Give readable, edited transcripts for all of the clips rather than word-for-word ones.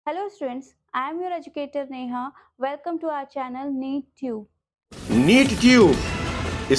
Hello students, I am your educator Neha. Welcome to our channel NEET Tube. NEET Tube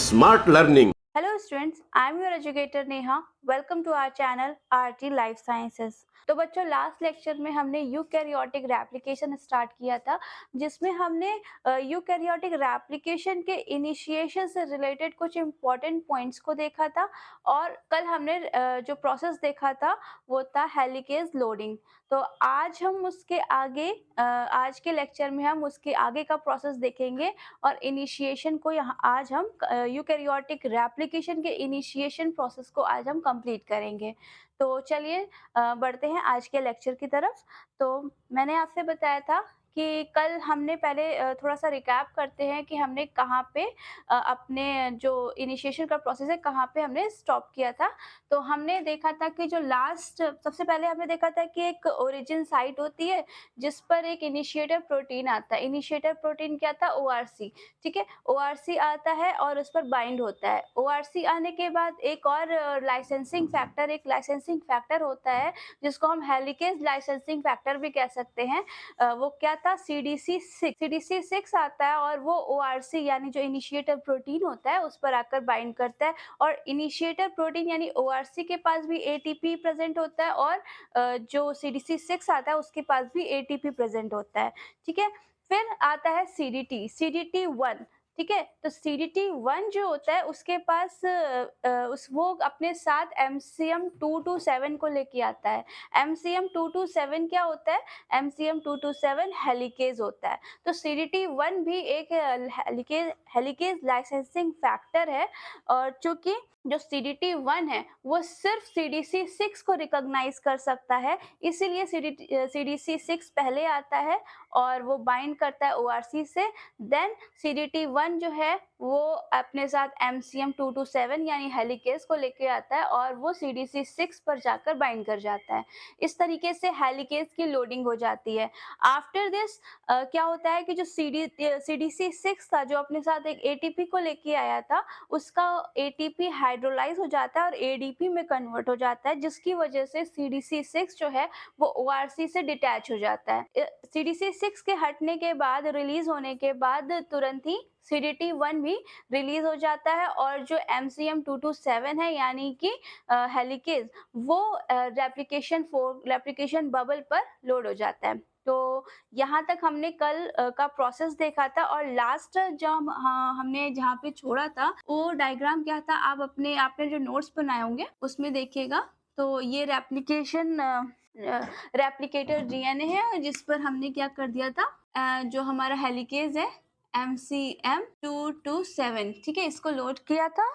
smart learning. Hello students, I am your educator Neha. Welcome to our channel RT Life Sciences. तो बच्चों last lecture में हमने eukaryotic replication start किया था, जिसमें हमने eukaryotic replication के initiation से रिलेटेड कुछ इम्पोर्टेंट पॉइंट्स को देखा था। और कल हमने जो प्रोसेस देखा था वो था हेलिकेज लोडिंग। तो आज हम उसके आगे आज के लेक्चर में हम उसके आगे का प्रोसेस देखेंगे और इनिशिएशन को यहाँ आज हम यूकैरियोटिक रेप्लिकेशन के इनिशिएशन प्रोसेस को आज हम कंप्लीट करेंगे। तो चलिए बढ़ते हैं आज के लेक्चर की तरफ। तो मैंने आपसे बताया था कि कल हमने पहले थोड़ा सा रिकैप करते हैं कि हमने कहाँ पे अपने जो इनिशिएशन का प्रोसेस है कहाँ पे हमने स्टॉप किया था। तो हमने देखा था कि जो लास्ट सबसे पहले हमने देखा था कि एक ओरिजिन साइट होती है जिस पर एक इनिशिएटर प्रोटीन आता है। इनिशिएटर प्रोटीन क्या था? ORC। ठीक है, ORC आता है और उस पर बाइंड होता है। ORC आने के बाद एक और लाइसेंसिंग फैक्टर होता है जिसको हम हेलिकेज लाइसेंसिंग फैक्टर भी कह सकते हैं। वो क्या था? CDC6 आता है और वो ORC यानी जो इनिशिएटर प्रोटीन होता है उस पर आकर बाइंड करता है। और इनिशिएटर प्रोटीन यानी ORC के पास भी ATP प्रेजेंट होता है और जो CDC6 आता है उसके पास भी ATP प्रेजेंट होता है। ठीक है, फिर आता है CDT1। ठीक है, तो CDT1 जो होता है उसके पास वो अपने साथ MCM227 को लेके आता है। MCM227 क्या होता है? MCM227 हेलिकेज होता है। तो CDT1 भी एक हेलिकेज लाइसेंसिंग फैक्टर है। और चूंकि जो CDT1 है वो सिर्फ CDC6 को रिकॉग्नाइज कर सकता है, इसीलिए CDC6 पहले आता है और वो बाइंड करता है ORC से। देन CDT1 जो है वो अपने साथ MCM227 यानी हेलिकेज को लेके आता है और वो CDC6 पर जाकर बाइंड कर जाता है। इस तरीके से हेलिकेज की लोडिंग हो जाती है। आफ्टर दिस क्या होता है कि जो CDC6 था जो अपने साथ एक ATP को लेके आया था, उसका ATP हाइड्रोलाइज हो जाता है और ADP में कन्वर्ट हो जाता है, जिसकी वजह से CDC6 जो है वो ORC से डिटैच हो जाता है। CDC6 के हटने के बाद, रिलीज होने के बाद तुरंत ही CDT1 भी रिलीज हो जाता है और जो MCM227 है यानी कि हेलिकेज वो रेप्लिकेशन बबल पर लोड हो जाता है। तो यहाँ तक हमने कल का प्रोसेस देखा था। और लास्ट जब हमने जहाँ पे छोड़ा था वो डायग्राम क्या था, आप आपने जो नोट्स बनाए होंगे उसमें देखिएगा। तो ये रेप्लिकेटर DNA है जिस पर हमने क्या कर दिया था, जो हमारा हेलिकेज है MCM227, ठीक है, इसको लोड किया था।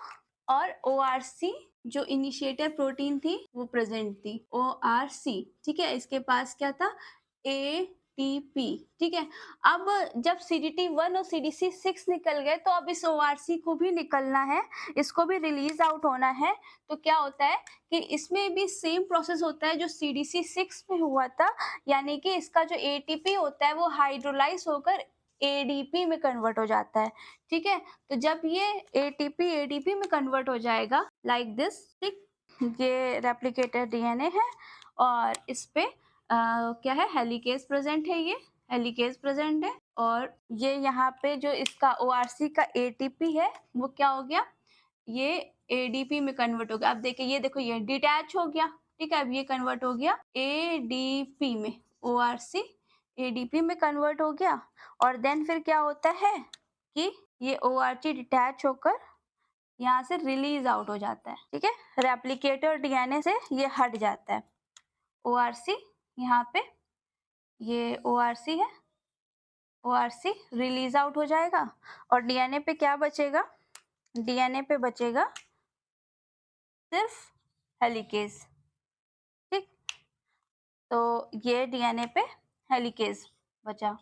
और ORC जो इनिशिएटर प्रोटीन थी वो प्रेजेंट थी, ORC। ठीक है, इसके पास क्या था? ATP। ठीक है, अब जब CDT1 और CDC6 निकल गए तो अब इस ORC को भी निकलना है, इसको भी रिलीज आउट होना है। तो क्या होता है कि इसमें भी सेम प्रोसेस होता है जो CDC6 में हुआ था, यानी कि इसका जो ATP होता है वो हाइड्रोलाइज होकर ADP में कन्वर्ट हो जाता है। ठीक है, तो जब ये ADP में कन्वर्ट हो जाएगा लाइक दिस, ठीक, ये रेप्लिकेटर DNA है और इस पे क्या है? हेलिकेज प्रेजेंट है, ये हेलिकेज प्रेजेंट है। और ये यहाँ पे जो इसका ORC का ATP है वो क्या हो गया? ये ADP में कन्वर्ट हो गया। अब देखिए, ये देखो, ये डिटैच हो गया। ठीक है, अब ये कन्वर्ट हो गया ADP में, ORC ADP में कन्वर्ट हो गया। और देन फिर क्या होता है कि ये ORC डिटैच होकर यहाँ से रिलीज आउट हो जाता है। ठीक है, रेप्लिकेटर DNA से ये हट जाता है। ORC यहाँ पे, ये ORC है, ORC रिलीज आउट हो जाएगा और DNA पे क्या बचेगा? DNA पे बचेगा सिर्फ हेलिकेज। ठीक, तो ये DNA पे हेलिकेज बचा,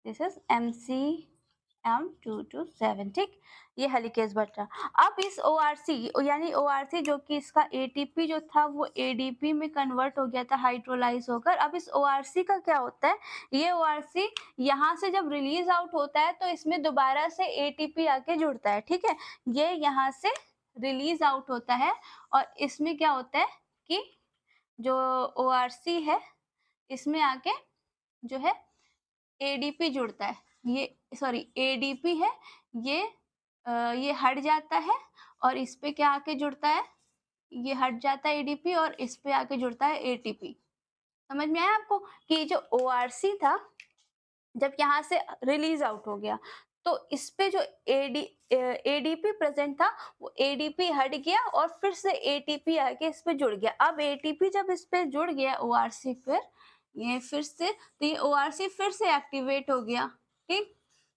दिस इज MCM227। ठीक, ये हेलिकेज बचा। अब इस ORC यानी ORC जो कि इसका ATP जो था वो ADP में कन्वर्ट हो गया था हाइड्रोलाइज होकर। अब इस ORC का क्या होता है? ये ORC यहाँ से जब रिलीज आउट होता है तो इसमें दोबारा से ATP आके जुड़ता है। ठीक है, ये यहाँ से रिलीज आउट होता है और इसमें क्या होता है कि जो ORC है इसमें आके जो है एडीपी जुड़ता है, ये सॉरी एडीपी है, ये हट जाता है और इस पे क्या आके जुड़ता है, ये हट जाता है एडीपी और इस पे आके जुड़ता है एटीपी। समझ में आया आपको कि जो ओआरसी था जब यहाँ से रिलीज आउट हो गया तो इस पे जो एडीपी प्रेजेंट था वो एडीपी हट गया और फिर से एटीपी आके इस पे जुड़ गया। अब एटीपी जब इस पे जुड़ गया ओआरसी पर, ये फिर से तो ये ओआरसी फिर से एक्टिवेट हो गया। ठीक,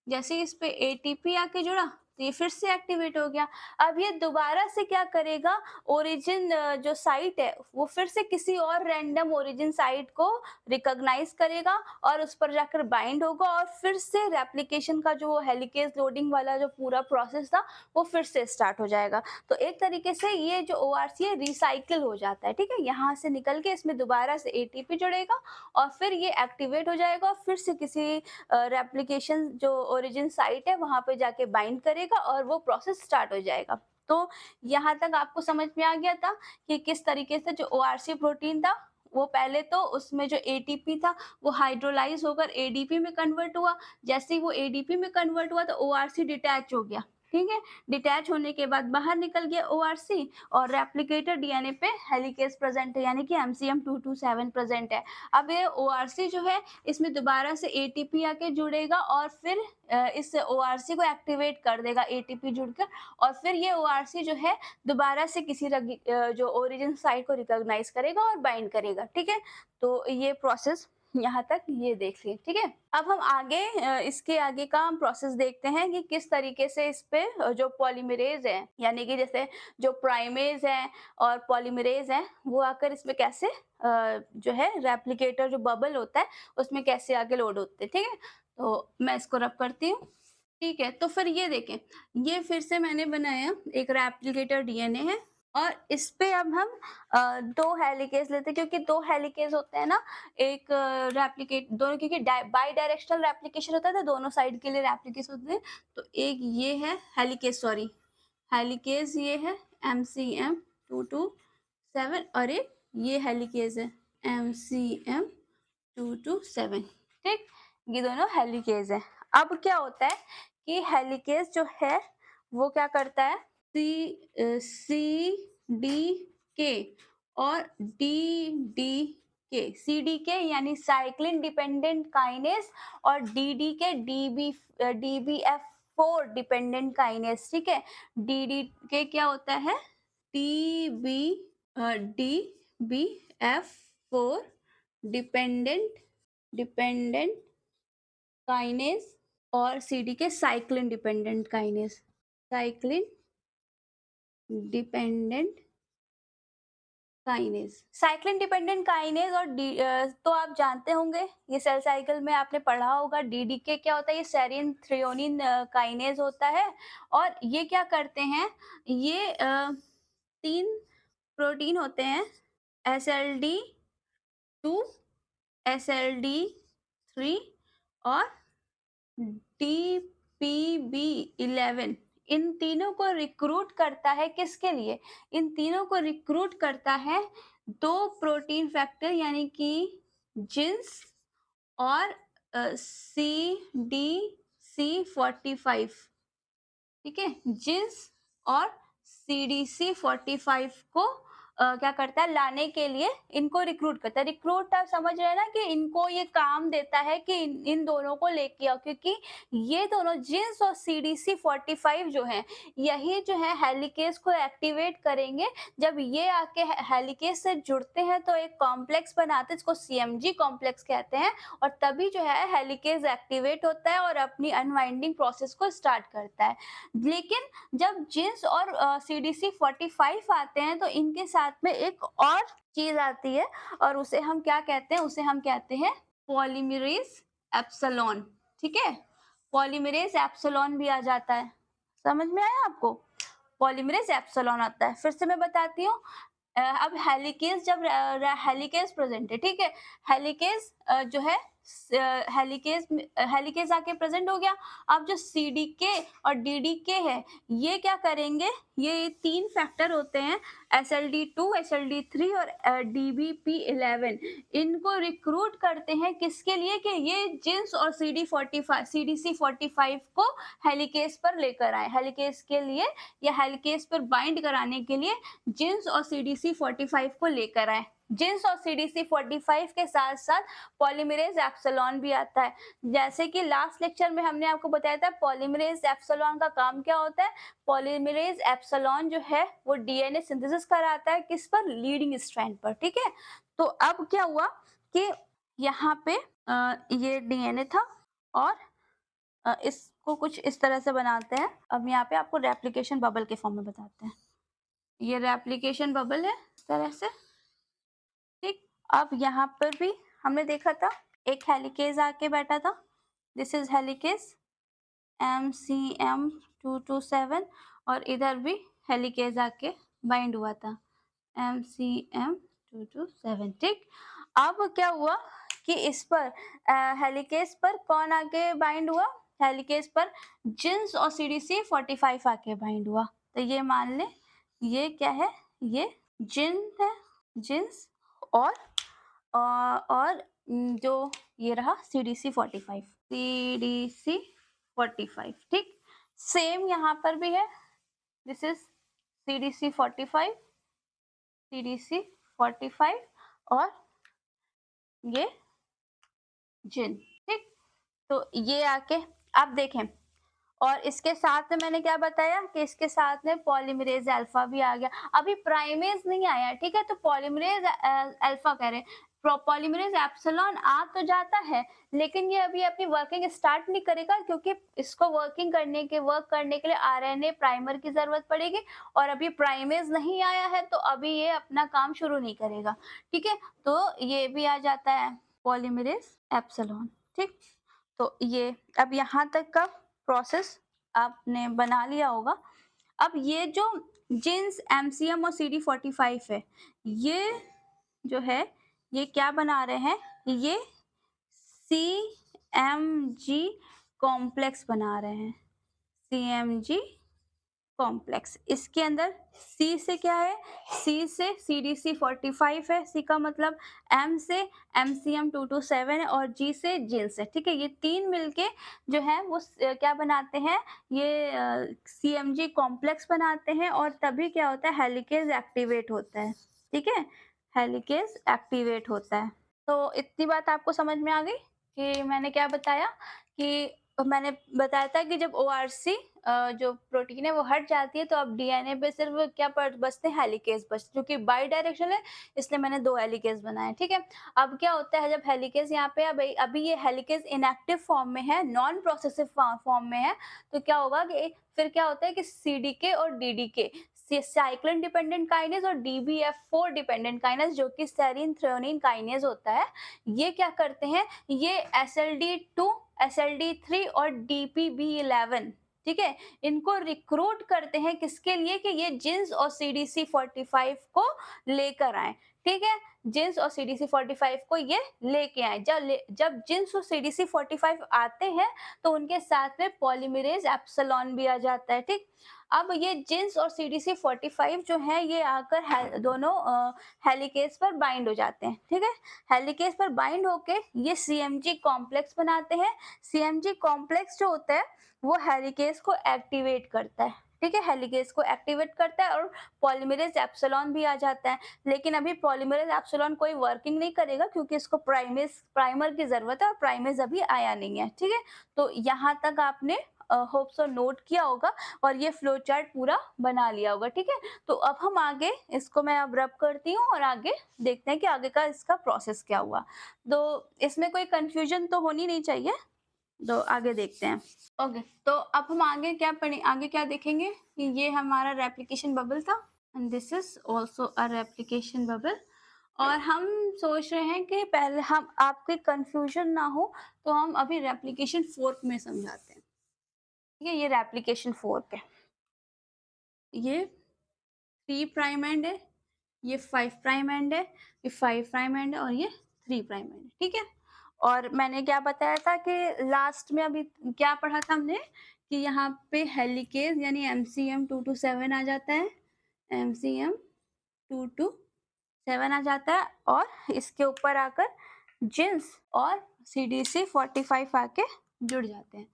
जैसे ही इस पे एटीपी आके जुड़ा तो ये फिर से एक्टिवेट हो गया। अब ये दोबारा से क्या करेगा, ओरिजिन जो साइट है वो फिर से किसी और रैंडम ओरिजिन साइट को रिकॉग्नाइज करेगा और उस पर जाकर बाइंड होगा और फिर से रेप्लिकेशन का जो हेलिकेज लोडिंग वाला जो पूरा प्रोसेस था वो फिर से स्टार्ट हो जाएगा। तो एक तरीके से ये जो ओआरसी है रिसाइकिल हो जाता है। ठीक है, यहाँ से निकल के इसमें दोबारा से एटीपी जुड़ेगा और फिर ये एक्टिवेट हो जाएगा और फिर से किसी रेप्लिकेशन जो ओरिजिन साइट है वहां पे जाके बाइंड करेगा और वो प्रोसेस स्टार्ट हो जाएगा। तो यहाँ तक आपको समझ में आ गया था कि किस तरीके से जो ओआरसी प्रोटीन था वो पहले तो उसमें जो एटीपी था वो हाइड्रोलाइज होकर एडीपी में कन्वर्ट हुआ। जैसे ही वो एडीपी में कन्वर्ट हुआ तो ओआरसी डिटैच हो गया। ठीक है, डिटैच होने के बाद बाहर निकल गया ओआरसी और रेप्लिकेटर डीएनए पे हेलिकेज प्रेजेंट है यानी कि एमसीएम 227 प्रेजेंट है। अब ये ओआरसी जो है इसमें दोबारा से एटीपी आके जुड़ेगा और फिर इस ओआरसी को एक्टिवेट कर देगा एटीपी जुड़कर और फिर ये ओआरसी जो है दोबारा से किसी जो ओरिजिन साइट को रिकॉग्नाइज करेगा और बाइंड करेगा। ठीक है, तो ये प्रोसेस यहाँ तक ये देख लिए। ठीक है, अब हम आगे इसके आगे का हम प्रोसेस देखते हैं कि किस तरीके से इस पे जो पॉलीमरेज है यानी कि जैसे जो प्राइमेज है और पॉलीमरेज है वो आकर इसमें कैसे जो है रेप्लिकेटर जो बबल होता है उसमें कैसे आगे लोड होते हैं। ठीक है, तो मैं इसको रब करती हूँ। ठीक है, तो फिर ये देखें, ये फिर से मैंने बनाया एक रेप्लिकेटर डीएनए है और इस पे अब हम 2 हेलिकेज लेते हैं क्योंकि 2 हेलिकेज होते हैं ना, एक रेप्लिकेट दोनों क्योंकि बाई डायरेक्शनल रेप्लिकेशन होता है तो दोनों साइड के लिए रेप्लिकेज होते हैं। तो एक ये है हेलिकेज, सॉरी हेलिकेज ये है MCM 227 और एक ये हेलिकेज है MCM 227। ठीक, ये दोनों हेलिकेज है। अब क्या होता है कि हेलिकेज जो है वो क्या करता है, CDK और DDK, CDK यानी साइक्लिन डिपेंडेंट काइनेज और DDK DBF4 डिपेंडेंट काइनेज। ठीक है, DDK क्या होता है, DBF4 डिपेंडेंट काइनेज और CDK cyclin dependent kinase, cyclin dependent kinase, cyclin dependent kinase और तो आप जानते होंगे ये सेल साइकिल में आपने पढ़ा होगा। DDK क्या होता है, ये सेरिन थ्रियोनिन काइनेज होता है और ये क्या करते हैं, ये 3 प्रोटीन होते हैं SLD2 SLD3 और DPB11। इन तीनों को रिक्रूट करता है किसके लिए, इन तीनों को रिक्रूट करता है 2 प्रोटीन फैक्टर यानी कि जिंस और CDC45। ठीक है, जिंस और CDC45 को क्या करता है, लाने के लिए इनको रिक्रूट करता है। रिक्रूट आप समझ रहे हैं ना कि इनको ये काम देता है कि इन दोनों को लेके आओ क्योंकि ये दोनों जिंस और CDC45 जो है यही जो है हेलिकेज को एक्टिवेट करेंगे। जब ये आके हेलिकेज से जुड़ते हैं तो एक कॉम्प्लेक्स बनाते हैं जिसको CMG कॉम्प्लेक्स कहते हैं और तभी जो है हेलिकेज एक्टिवेट होता है और अपनी अनवाइंडिंग प्रोसेस को स्टार्ट करता है। लेकिन जब जिंस और CDC45 आते हैं तो इनके साथ में एक और चीज आती है और उसे हम क्या कहते हैं, उसे हम कहते हैं पॉलीमरेज एप्सिलॉन। ठीक है, पॉलीमरेज एप्सिलॉन भी आ जाता है। समझ में आया आपको, पॉलीमरेज एप्सिलॉन आता है। फिर से मैं बताती हूँ, अब हेलिकेज जब हेलिकेज प्रेजेंट है, ठीक है, हेलिकेज जो है हेलिकेज आके प्रेजेंट हो गया। अब जो सीडीके और डीडीके है, ये क्या करेंगे, ये 3 फैक्टर होते हैं SLD2, SLD3 और DBP11। इनको रिक्रूट करते हैं किसके लिए कि ये जिंस और CDC45 को हेलिकेज पर लेकर आए। हेलिकेज के लिए या हेलिकेज पर बाइंड कराने के लिए जिंस और CDC45 को लेकर आए। जिंस और CDC45 के साथ साथ पॉलीमरेज एप्सिलॉन भी आता है। जैसे कि लास्ट लेक्चर में हमने आपको बताया था पॉलीमरेज एप्सिलॉन का काम क्या होता है। पॉलीमरेज एप्सिलॉन जो है वो डीएनए सिंथेसिस कराता है किस पर, लीडिंग स्ट्रैंड पर, ठीक है। तो अब क्या हुआ कि यहाँ पे ये डीएनए था और इसको कुछ इस तरह से बनाते हैं। अब यहाँ पे आपको रेप्लिकेशन बबल के फॉर्म में बताते हैं। ये रेप्लिकेशन बबल है इस तरह से, ठीक। अब यहाँ पर भी हमने देखा था एक हेलिकेज आके बैठा था, दिस इज हेलिकेज MCM227 और इधर भी हेलिकेज आके बाइंड हुआ था MCM227, ठीक। अब क्या हुआ कि इस पर हेलिकेज पर कौन आके बाइंड हुआ, हेलिकेज पर जिंस और CDC45 आके बाइंड हुआ। तो ये मान ले ये क्या है, ये जिन है, जिंस और जो ये रहा CDC45, ठीक। सेम यहाँ पर भी है, दिस इज CDC45 और ये जिन, ठीक। तो ये आके आप देखें, और इसके साथ में मैंने क्या बताया कि इसके साथ में पॉलीमरेज अल्फा भी आ गया। अभी प्राइमेज नहीं आया, ठीक है। तो पॉलीमरेज अल्फा कह रहे हैं, पॉलीमरेज एप्सिलॉन आ तो जाता है लेकिन ये अभी अपनी वर्किंग स्टार्ट नहीं करेगा क्योंकि इसको वर्क करने के लिए आरएनए प्राइमर की जरूरत पड़ेगी और अभी प्राइमेज नहीं आया है तो अभी ये अपना काम शुरू नहीं करेगा, ठीक है। तो ये भी आ जाता है पॉलीमरेज एप्सिलॉन, ठीक। तो ये अब यहाँ तक का प्रोसेस आपने बना लिया होगा। अब ये जो जिन्स MCM और CD45 है, ये जो है ये क्या बना रहे हैं, ये CMG कॉम्प्लेक्स बना रहे हैं, CMG कॉम्प्लेक्स। इसके अंदर C से क्या है, C से CDC45 है, C का मतलब M से MCM227 है और G से जिन्स है, ठीक है। ये तीन मिलके जो है वो क्या बनाते हैं, ये CMG कॉम्प्लेक्स बनाते हैं और तभी क्या होता है, हेलिकेज एक्टिवेट होता है, ठीक है। हेलिकेज एक्टिवेट होता है। तो इतनी बात आपको समझ में आ गई कि मैंने क्या बताया, कि मैंने बताया था कि जब ORC जो प्रोटीन है वो हट जाती है तो अब डीएनए पे सिर्फ क्या बचते हैं, हेलिकेज बचते, क्योंकि बाई डायरेक्शनल है इसलिए मैंने 2 हेलिकेज बनाए, ठीक है। अब क्या होता है जब हेलिकेज यहाँ पे अभी ये हेलिकेज इनएक्टिव फॉर्म में है, नॉन प्रोसेसिव फॉर्म में है, तो क्या होगा कि फिर क्या होता है कि CDK और DDK, साइक्लिन डिपेंडेंट काइनेज और DBF4 डिपेंडेंट काइनेज जो कि सेरीन थ्रेओनिन काइनेज होता है, ये क्या करते हैं, ये SLD2, SLD3 और DPB11, ठीक है, इनको रिक्रूट करते हैं किसके लिए कि ये जिन्स और CDC45 को लेकर आए, ठीक है। जिन्स और CDC45 को ये लेके आए। जब जिन्स और CDC45 आते हैं तो उनके साथ में पॉलीमरेज एप्सिलॉन भी आ जाता है, ठीक। अब ये जिन्स और CDC45 जो है ये आकर दोनों हेलिकेज पर बाइंड हो जाते हैं, ठीक है। हेलिकेज पर बाइंड होके ये CMG कॉम्प्लेक्स बनाते हैं। CMG कॉम्प्लेक्स जो होता है वो हेलिकेज को एक्टिवेट करता है, ठीक है। हेलिकेज को एक्टिवेट करता है और पॉलीमरेज एप्सिलॉन भी आ जाता है, लेकिन अभी पॉलीमरेज एप्सिलॉन कोई वर्किंग नहीं करेगा क्योंकि इसको प्राइमर की जरूरत है और प्राइमेज अभी आया नहीं है, ठीक है। तो यहाँ तक आपने होप सो नोट किया होगा और ये फ्लो चार्ट पूरा बना लिया होगा, ठीक है। तो अब हम आगे इसको मैं अब रब करती हूँ और आगे देखते हैं कि आगे का इसका प्रोसेस क्या हुआ। तो इसमें कोई कंफ्यूजन तो होनी नहीं चाहिए, तो आगे देखते हैं। ओके, तो अब हम आगे क्या देखेंगे कि ये हमारा रेप्लिकेशन बबल था and this is also a replication bubble, और हम सोच रहे हैं कि पहले हम आपके कंफ्यूजन ना हो तो हम अभी रेप्लिकेशन फोर्क में समझाते हैं, ठीक है। ये रेप्लिकेशन फोर्क है, ये 3 प्राइम एंड है, ये 5 प्राइम एंड है, ये 5 प्राइम एंड है और ये 3 प्राइम एंड है, ठीक है। और मैंने क्या बताया था कि लास्ट में अभी क्या पढ़ा था हमने कि यहाँ पे हेलिकेज़ यानी एमसीएम 227 आ जाता है, एमसीएम 227 आ जाता है और इसके ऊपर आकर जिन्स और सीडीसी 45 आके जुड़ जाते हैं।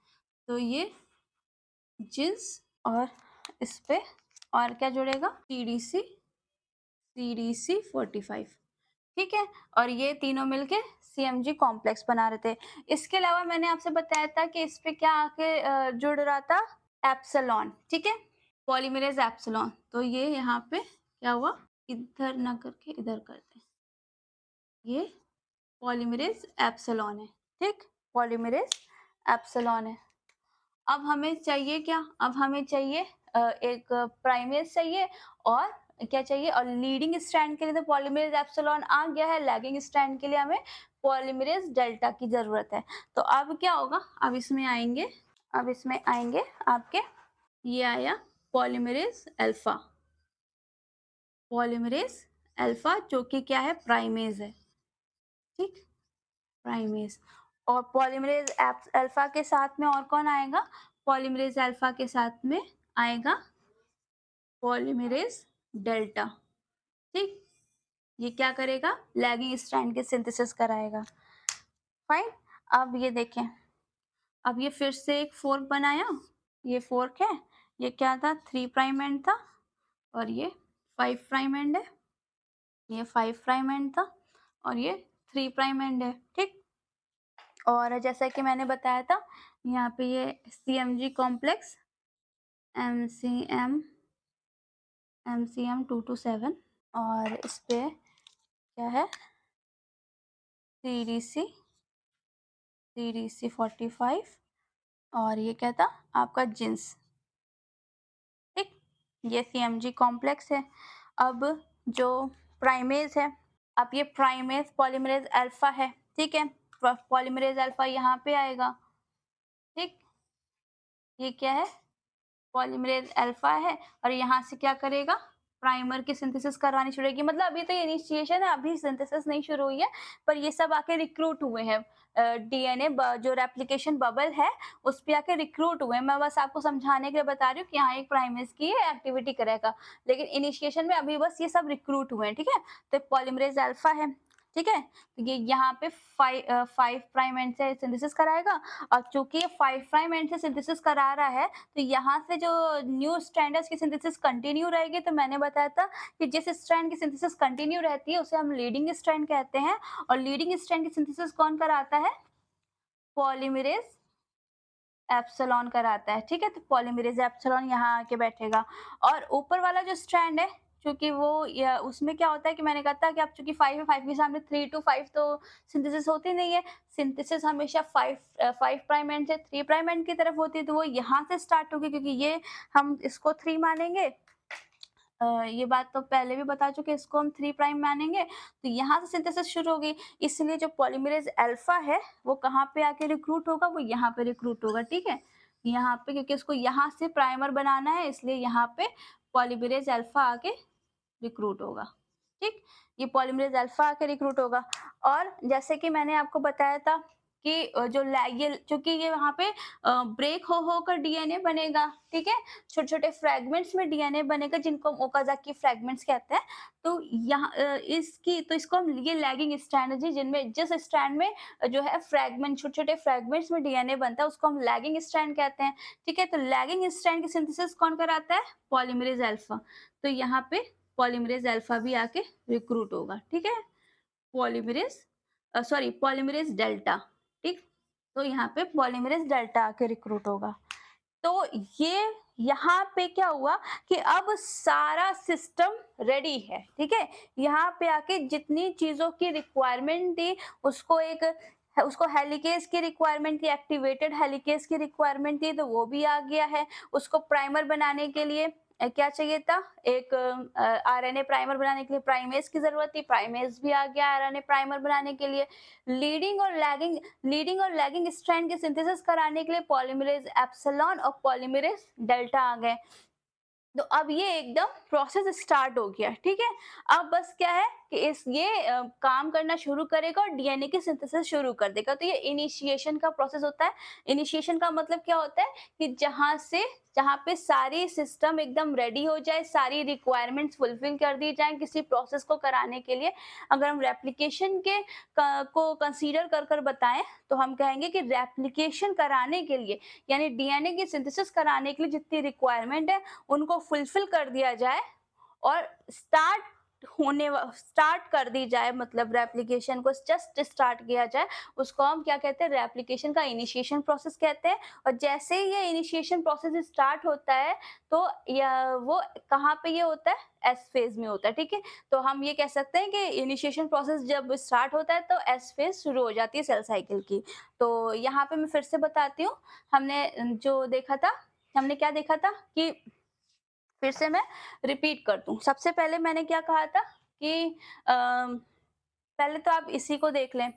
तो ये जिन्स और इस पे और क्या जुड़ेगा, सीडीसी 45, ठीक है। और ये तीनों मिलके सीएमजी कॉम्प्लेक्स बना रहे थे। इसके अलावा मैंने आपसे बताया था कि इस पे क्या आके जुड़ रहा था, एप्सिलॉन, ठीक है, पॉलीमरेज एप्सिलॉन। तो ये यहाँ पे क्या हुआ, इधर ना करके इधर करते हैं, ये पॉलीमरेज एप्सिलॉन है, ठीक, पॉलीमरेज एप्सिलॉन है। अब हमें चाहिए क्या, अब हमें चाहिए एक प्राइमेज चाहिए और क्या चाहिए, और लीडिंग स्ट्रैंड के लिए तो पॉलीमरेज एप्सिलॉन आ गया है, लैगिंग स्ट्रैंड के लिए हमें पॉलीमरेज डेल्टा की जरूरत है। तो अब क्या होगा, अब इसमें आएंगे, आपके ये आया पॉलीमरेज अल्फा, पॉलीमरेज अल्फा जो कि क्या है, प्राइमेज है, ठीक, प्राइमेज। और पॉलीमरेज अल्फा के साथ में और कौन आएगा, पॉलीमरेज अल्फा के साथ में आएगा पॉलीमरेज डेल्टा, ठीक, ये क्या करेगा, लैगिंग स्ट्रैंड के सिंथेसिस कराएगा, फाइन। अब ये देखें, अब ये फिर से एक फोर्क बनाया, ये फोर्क है, ये क्या था, 3 प्राइम एंड था और ये 5 प्राइम एंड है, ये 5 प्राइम एंड था और ये 3 प्राइम एंड है, ठीक। और जैसा कि मैंने बताया था यहाँ पे ये सीएमजी कॉम्प्लेक्स एमसीएम 227 और इस पे क्या है, सीडीसी 45 और ये क्या था आपका जिन्स, ठीक, ये सीएमजी कॉम्प्लेक्स है। अब जो प्राइमेज है, अब ये प्राइमेज पॉलीमरेज अल्फा है, ठीक है, पॉलीमरेज अल्फा यहाँ पे आएगा, ठीक, ये क्या है, पॉलीमरेज अल्फा है और यहाँ से क्या करेगा, प्राइमर की सिंथेसिस करवानी शुरू होगी। मतलब अभी तो ये इनिशिएशन है, अभी सिंथेसिस नहीं शुरू हुई है, पर ये सब आके रिक्रूट हुए हैं, डीएनए जो रेप्लिकेशन बबल है उस पे आके रिक्रूट हुए हैं। मैं बस आपको समझाने के लिए बता रही हूँ कि यहाँ एक प्राइमेज की एक्टिविटी करेगा, लेकिन इनिशिएशन में अभी बस ये सब रिक्रूट हुए हैं, ठीक है। तो पॉलीमरेज अल्फा है, ठीक है, तो ये यहाँ पे 5 प्राइम एंड से सिंथेसिस कराएगा और चूंकि ये 5 प्राइम एंड से सिंथेसिस करा रहा है तो यहाँ से जो न्यू स्ट्रैंड्स की सिंथेसिस कंटिन्यू रहेगी। तो मैंने बताया था कि जिस स्ट्रैंड की सिंथेसिस कंटिन्यू रहती है उसे हम लीडिंग स्ट्रैंड कहते हैं और लीडिंग स्ट्रैंड की सिंथेसिस कौन कराता है, पॉलीमरेज एप्सिलॉन कराता है, ठीक है। तो पॉलीमरेज एप्सिलॉन यहाँ आके बैठेगा और ऊपर वाला जो स्ट्रैंड है क्योंकि वो उसमें क्या होता है कि मैंने कहा था कि अब चूंकि 5 है, 5 के सामने 3 to 5 तो सिंथेसिस होती नहीं है, सिंथेसिस हमेशा 5 प्राइम एंड से 3 प्राइम एंड की तरफ होती है, तो वो यहाँ से स्टार्ट होगी क्योंकि ये हम इसको 3 मानेंगे, ये बात तो पहले भी बता चुके, इसको हम 3 प्राइम मानेंगे, तो यहाँ से सिंथेसिस शुरू होगी। इसलिए जो पॉलीमरेज अल्फा है वो कहाँ पे आके रिक्रूट होगा, वो यहाँ पे रिक्रूट होगा, ठीक है, यहाँ पे, क्योंकि इसको यहाँ से प्राइमर बनाना है इसलिए यहाँ पे पॉलीमरेज अल्फा आके रिक्रूट होगा, ठीक, ये पॉलीमरेज अल्फा आके रिक्रूट होगा। और जैसे कि मैंने आपको बताया था कि जो ये चूंकि ये वहाँ पे ब्रेक होकर डीएनए बनेगा, ठीक है, छोटे छोटे फ्रैगमेंट्स में डीएनए बनेगा जिनको हम ओकाजाकी फ्रैगमेंट्स कहते हैं। तो यहाँ इसको हम ये लैगिंग स्ट्रैंड है जी, जिनमें जिस स्ट्रैंड में जो है फ्रैगमेंट छोटे छोटे फ्रैगमेंट्स में डीएनए बनता है उसको हम लैगिंग स्ट्रैंड कहते हैं, ठीक है। तो लैगिंग स्ट्रैंड की सिंथेसिस कौन कराता है, पॉलीमरेज अल्फा। तो यहाँ पे पॉलीमरेज अल्फा भी आके रिक्रूट होगा, ठीक है, पॉलीमरेज डेल्टा, ठीक, तो यहाँ पे पॉलीमरेज डेल्टा आके रिक्रूट होगा। तो ये यहाँ पे क्या हुआ कि अब सारा सिस्टम रेडी है, ठीक है, यहाँ पे आके जितनी चीजों की रिक्वायरमेंट थी उसको हेलिकेज की रिक्वायरमेंट थी, एक्टिवेटेड हेलिकेज की रिक्वायरमेंट थी, तो वो भी आ गया है। उसको प्राइमर बनाने के लिए क्या चाहिए था, एक आरएनए प्राइमर बनाने के लिए प्राइमेज की जरूरत थी, प्राइमेज भी आ गया आरएनए प्राइमर बनाने के लिए। लीडिंग और लैगिंग स्ट्रैंड की सिंथेसिस कराने के लिए पॉलीमरेज एप्सिलॉन और पॉलीमरेज डेल्टा आ गए। तो अब ये एकदम प्रोसेस स्टार्ट हो गया, ठीक है। अब बस क्या है कि काम करना शुरू करेगा और डीएनए की सिंथेसिस शुरू कर देगा। तो ये इनिशिएशन का प्रोसेस होता है। इनिशिएशन का मतलब क्या होता है कि जहाँ पे सारी सिस्टम एकदम रेडी हो जाए, सारी रिक्वायरमेंट्स फुलफिल कर दी जाए किसी प्रोसेस को कराने के लिए। अगर हम रेप्लिकेशन को कंसीडर कर बताएं तो हम कहेंगे कि रेप्लिकेशन कराने के लिए यानी डीएनए की सिंथेसिस कराने के लिए जितनी रिक्वायरमेंट है उनको फुलफिल कर दिया जाए और स्टार्ट कर दी जाए, मतलब रेप्लिकेशन को जस्ट स्टार्ट किया जाए, उसको हम क्या कहते हैं, रेप्लिकेशन का इनिशिएशन प्रोसेस कहते हैं। और जैसे ही ये इनिशिएशन प्रोसेस स्टार्ट होता है तो वो कहाँ पे ये होता है, एस फेज में होता है। ठीक है, तो हम ये कह सकते हैं कि इनिशिएशन प्रोसेस जब स्टार्ट होता है तो एस फेज शुरू हो जाती है सेल साइकिल की। तो यहाँ पे मैं फिर से बताती हूँ, हमने जो देखा था, हमने क्या देखा था कि फिर से मैं रिपीट कर दूं। सबसे पहले मैंने क्या कहा था कि पहले तो आप इसी को देख लें,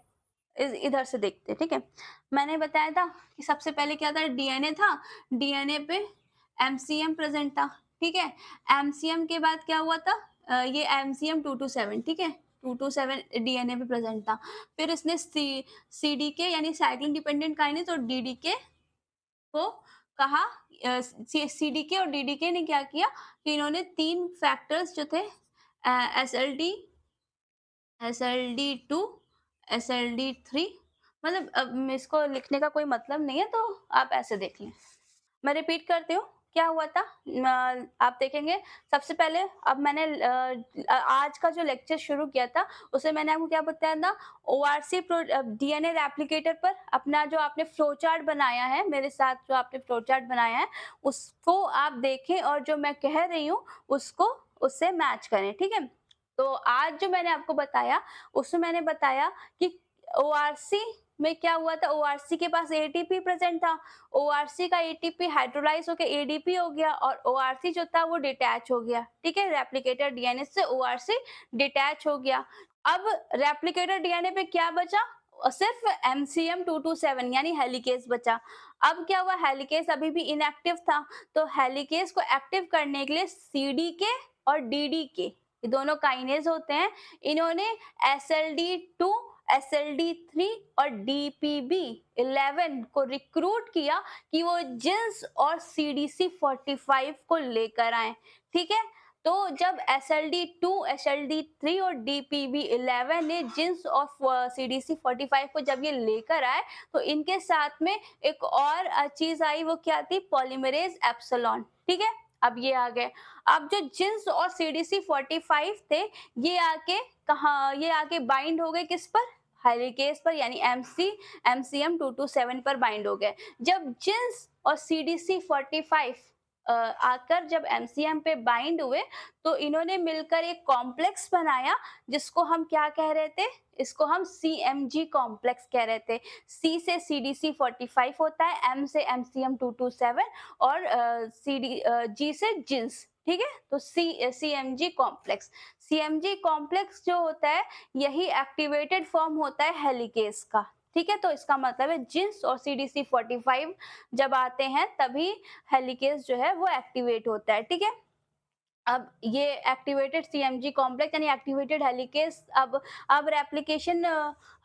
इधर से देखते हैं। ठीक है, मैंने बताया था कि सबसे पहले क्या था, डीएनए था, डीएनए पे एमसीएम प्रेजेंट था। ठीक है, एमसीएम के बाद क्या हुआ था, ये एमसीएम 227, ठीक है, 227 डीएनए पे प्रेजेंट था। फिर इसने सीडीके यानी साइक्लिन डिपेंडेंट काइनेज और डीडीके को कहा, सीडीके और डीडीके ने क्या किया कि इन्होंने 3 फैक्टर्स जो थे, एसएलडी, SLD2, SLD3, मतलब अब इसको लिखने का कोई मतलब नहीं है तो आप ऐसे देख लें। मैं रिपीट करती हूँ, क्या हुआ था, आप देखेंगे सबसे पहले, अब मैंने आज का जो लेक्चर शुरू किया था उसमें मैंने आपको क्या बताया था, ओआरसी डीएनए रेप्लिकेटर पर अपना जो आपने फ्लो चार्ट बनाया है, मेरे साथ जो आपने फ्लो चार्ट बनाया है उसको आप देखें और जो मैं कह रही हूँ उसको उससे मैच करें। ठीक है, तो आज जो मैंने आपको बताया उसमें मैंने बताया कि ओआरसी में क्या हुआ था, ओआरसी के पास एटीपी प्रेजेंट था, ओआरसी का एटीपी हाइड्रोलाइज होकर एडीपी हो गया और ओआरसी जो था वो डिटैच हो गया। ठीक है, रेप्लिकेटर डीएनए से ओआरसी डिटैच हो गया। अब रेप्लिकेटर डीएनए पे क्या बचा, सिर्फ एमसीएम 227 यानी हेलिकेज बचा। अब क्या हुआ, हेलिकेज अभी भी इनएक्टिव था, तो हेलिकेज को एक्टिव करने के लिए सीडीके और डीडीके, ये दोनों काइनेज होते हैं, इन्होंने SLD2, SLD3 और DPB11 को रिक्रूट किया कि वो जिंस और CDC45 को लेकर आए। ठीक है, तो जब SLD2, SLD3 और DPB11 ने जिंस और CDC45 को जब ये लेकर आए तो इनके साथ में एक और चीज आई, वो क्या थी, पॉलीमरेज एप्सिलॉन। ठीक है, अब ये आ गए। अब जो जिंस और CDC45 थे ये आके बाइंड हो गए किस पर, हेलिकेज पर, यानी MCM 227 पर बाइंड हो गए। जब जिंस और CDC45 आकर जब MCM पे बाइंड हुए तो इन्होंने मिलकर एक कॉम्प्लेक्स बनाया जिसको हम क्या कह रहे थे, इसको हम CMG कॉम्प्लेक्स कह रहे थे। C से CDC45 होता है, M से MCM 227 और G से जिंस। ठीक है, तो CMG कॉम्प्लेक्स, CMG कॉम्प्लेक्स जो होता है यही एक्टिवेटेड फॉर्म होता है हेलिकेज का। ठीक है, तो इसका मतलब है जिंस और CDC45 जब आते हैं तभी हेलिकेज जो है वो एक्टिवेट होता है। ठीक है, अब ये एक्टिवेटेड CMG कॉम्प्लेक्स यानी एक्टिवेटेड हेलिकेज, अब रेप्लिकेशन,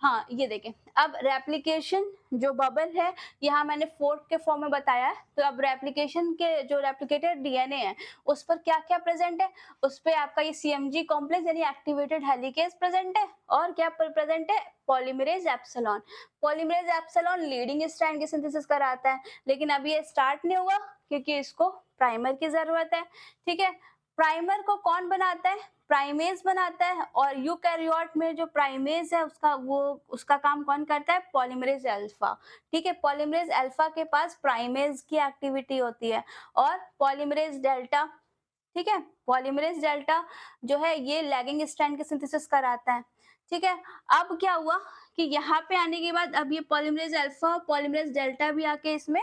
हाँ ये देखें, अब रेप्लिकेशन जो बबल है यहाँ मैंने फोर्क के फॉर्म में बताया है। तो अब रेप्लिकेशन के जो रेप्लिकेटेड डीएनए है उस पर क्या क्या प्रेजेंट है, उस पर आपका ये CMG कॉम्प्लेक्स यानी एक्टिवेटेड हेलिकेज प्रेजेंट है और क्या प्रेजेंट है, polymerase epsilon. Polymerase epsilon leading strand की सिंथेसिस कराता है, लेकिन अब ये स्टार्ट नहीं हुआ क्योंकि इसको प्राइमर की जरूरत है। ठीक है, प्राइमर को कौन बनाता है, प्राइमेज बनाता है, और यूकैरियोट में जो प्राइमेज है उसका काम कौन करता है, पॉलीमरेज अल्फा। ठीक है, पॉलीमरेज अल्फा के पास प्राइमेज की एक्टिविटी होती है और पॉलीमरेज डेल्टा, ठीक है, पॉलीमरेज डेल्टा जो है ये लैगिंग स्ट्रैंड की सिंथेसिस कराता है। ठीक है, अब क्या हुआ कि यहाँ पे आने के बाद अब ये पॉलीमरेज अल्फा, पॉलीमरेज डेल्टा भी आके इसमें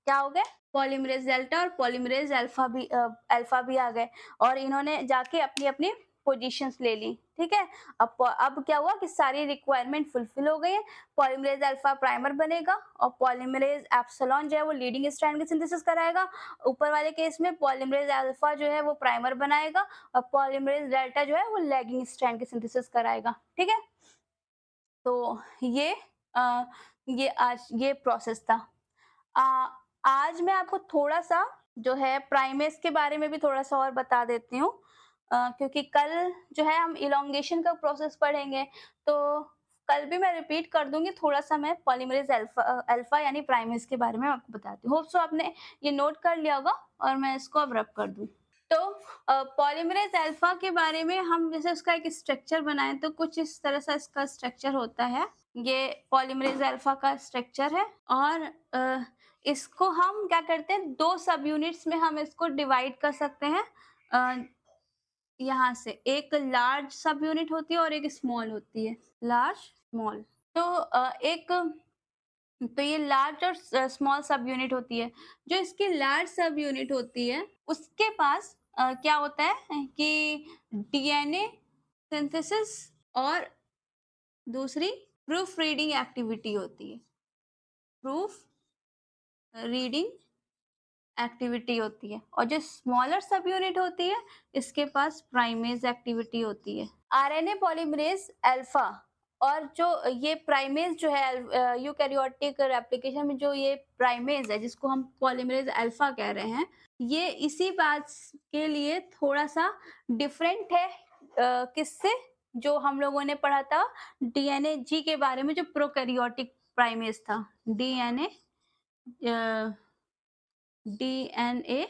क्या हो गए, पॉलीमरेज डेल्टा और पॉलीमरेज अल्फा भी आ गए और इन्होंने जाके अपनी अपनी पोजीशंस ले ली। ठीक है। अब क्या हुआ कि सारी रिक्वायरमेंट फुलफिल हो गई है। पॉलीमरेज अल्फा प्राइमर बनेगा और पॉलीमरेज एप्सिलॉन जो है वो लीडिंग स्ट्रैंड की सिंथेसिस कराएगा। ऊपर वाले केस में पॉलीमरेज अल्फा जो है वो प्राइमर बनाएगा और पॉलीमरेज डेल्टा जो है वो लैगिंग स्ट्रैंड की सिंथेसिस कराएगा। ठीक है। तो अ, ये प्रोसेस था। अ, आज मैं आपको थोड़ा-सा जो है प्राइमेस के बारे में भी थोड़ा-सा और बता देती हूँ। क्योंकि कल जो है हम इलॉन्गेशन का प्रोसेस पढ़ेंगे, तो कल भी मैं रिपीट कर दूँगी थोड़ा-सा। मैं पॉलीमरेज़ अल्फ़ा यानी प्राइमेस के बारे में आपको बताती हूँ। होप सो आपने ये नोट कर लिया होगा और मैं इसको अब रब कर दूँ। तो पॉलीमरेज़ अल्फ़ा के बारे में हम जैसे उसका एक स्ट्रक्चर बनाएँ तो कुछ इस तरह से इसका स्ट्रक्चर होता है। ये पॉलीमरेज़ अल्फ़ा का स्ट्रक्चर है और इसको हम क्या करते हैं, 2 सब यूनिट्स में हम इसको डिवाइड कर सकते हैं। अ, यहाँ से एक लार्ज सब यूनिट होती है और एक स्मॉल होती है, लार्ज, स्मॉल। तो ये लार्ज और स्मॉल सब यूनिट होती है। जो इसकी लार्ज सब यूनिट होती है, उसके पास क्या होता है कि डीएनए सिंथेसिस और दूसरी प्रूफ रीडिंग एक्टिविटी होती है। प्रूफ रीडिंग एक्टिविटी होती है और जो स्मॉलर सब यूनिट होती है, इसके पास प्राइमेज एक्टिविटी होती है। आरएनए पॉलीमरेज अल्फा और जो ये प्राइमेज जो है यूकैरियोटिक रेप्लिकेशन में जो ये प्राइमेज है जिसको हम पॉलीमरेज अल्फा कह रहे हैं, ये इसी बात के लिए थोड़ा-सा डिफरेंट है। किससे? जो हम लोगों ने पढ़ा था डीएनए जी के बारे में, जो प्रोकैरियोटिक प्राइमेज था। डीएनए अ डीएनए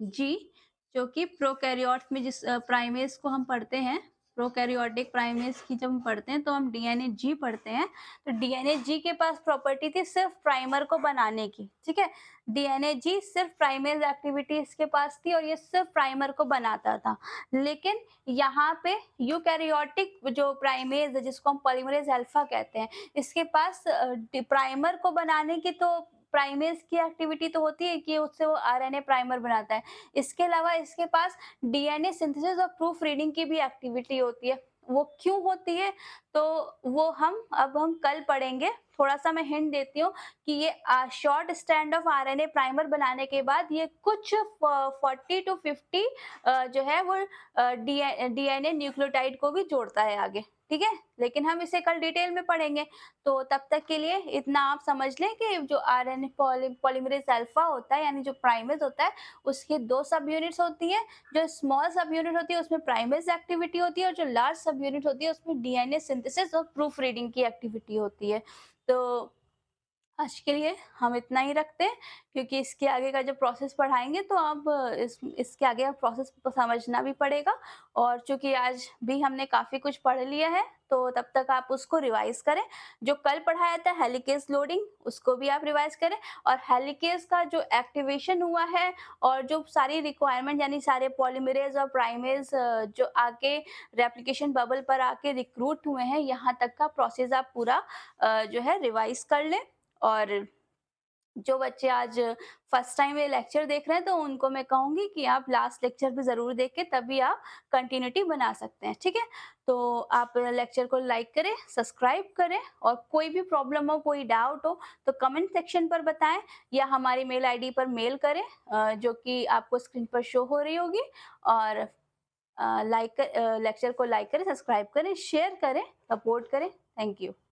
जी, जो कि प्रोकैरियोट्स में जिस प्राइमेज को हम पढ़ते हैं, प्रोकैरियोटिक प्राइमेज की जब हम पढ़ते हैं तो हम डीएनए जी पढ़ते हैं। तो डीएनए जी के पास प्रॉपर्टी थी सिर्फ प्राइमर को बनाने की, ठीक है। डीएनए जी सिर्फ प्राइमेज एक्टिविटी इसके पास थी और ये सिर्फ प्राइमर को बनाता था। लेकिन यहाँ पे यूकैरियोटिक जो प्राइमेज है जिसको हम पॉलीमरेज अल्फा कहते हैं, इसके पास प्राइमर को बनाने की तो प्राइमेज की एक्टिविटी तो होती है कि उससे वो आरएनए प्राइमर बनाता है। इसके अलावा इसके पास डीएनए सिंथेसिस और प्रूफ रीडिंग की भी एक्टिविटी होती है। वो क्यों होती है? तो वो हम कल पढ़ेंगे। थोड़ा-सा मैं हिंट देती हूँ कि ये short strand of RNA primer बनाने के बाद ये कुछ 40 टू 50 जो है वो डीएनए न्यूक्लियोटाइड को भी जोड़ता है आगे, ठीक है? लेकिन हम इसे कल डिटेल में पढ़ेंगे। तो तब तक के लिए इतना आप समझ लें कि जो आरएनए पॉलीमरेज अल्फा होता है यानी जो प्राइमेज होता है, उसकी 2 सब यूनिट्स होती हैं। जो स्मॉल सब यूनिट होती है उसमें प्राइमेज एक्टिविटी होती है और जो लार्ज सब यूनिट होती है उसमें डीएनए सिंथेसिस और प्रूफ रीडिंग की एक्टिविटी होती है। तो आज के लिए हम इतना ही रखते हैं, क्योंकि इसके आगे का जो प्रोसेस पढ़ाएँगे तो अब इसके आगे का प्रोसेस तो समझना भी पड़ेगा। और चूँकि आज भी हमने काफ़ी कुछ पढ़ लिया है, तो तब तक आप उसको रिवाइज़ करें। जो कल पढ़ाया था हेलिकेज़ लोडिंग, उसको भी आप रिवाइज़ करें और हेलिकेज़ का जो एक्टिवेशन हुआ है और जो सारी रिक्वायरमेंट यानी सारे पॉलीमरेज़ और प्राइमेज़ जो आके रेप्लिकेशन बबल पर आके रिक्रूट हुए हैं, यहाँ तक का प्रोसेस आप पूरा जो है रिवाइज़ कर लें। और जो बच्चे आज फर्स्ट टाइम ये लेक्चर देख रहे हैं तो उनको मैं कहूँगी कि आप लास्ट लेक्चर भी ज़रूर देखें, तभी आप कंटिन्यूटी बना सकते हैं, ठीक है? तो आप लेक्चर को लाइक करें, सब्सक्राइब करें और कोई भी प्रॉब्लम हो, कोई डाउट हो तो कमेंट सेक्शन पर बताएँ या हमारी मेल आईडी पर मेल करें, जो कि आपको स्क्रीन पर शो हो रही होगी। और लेक्चर को लाइक करें, सब्सक्राइब करें, शेयर करें, सपोर्ट करें। Thank you.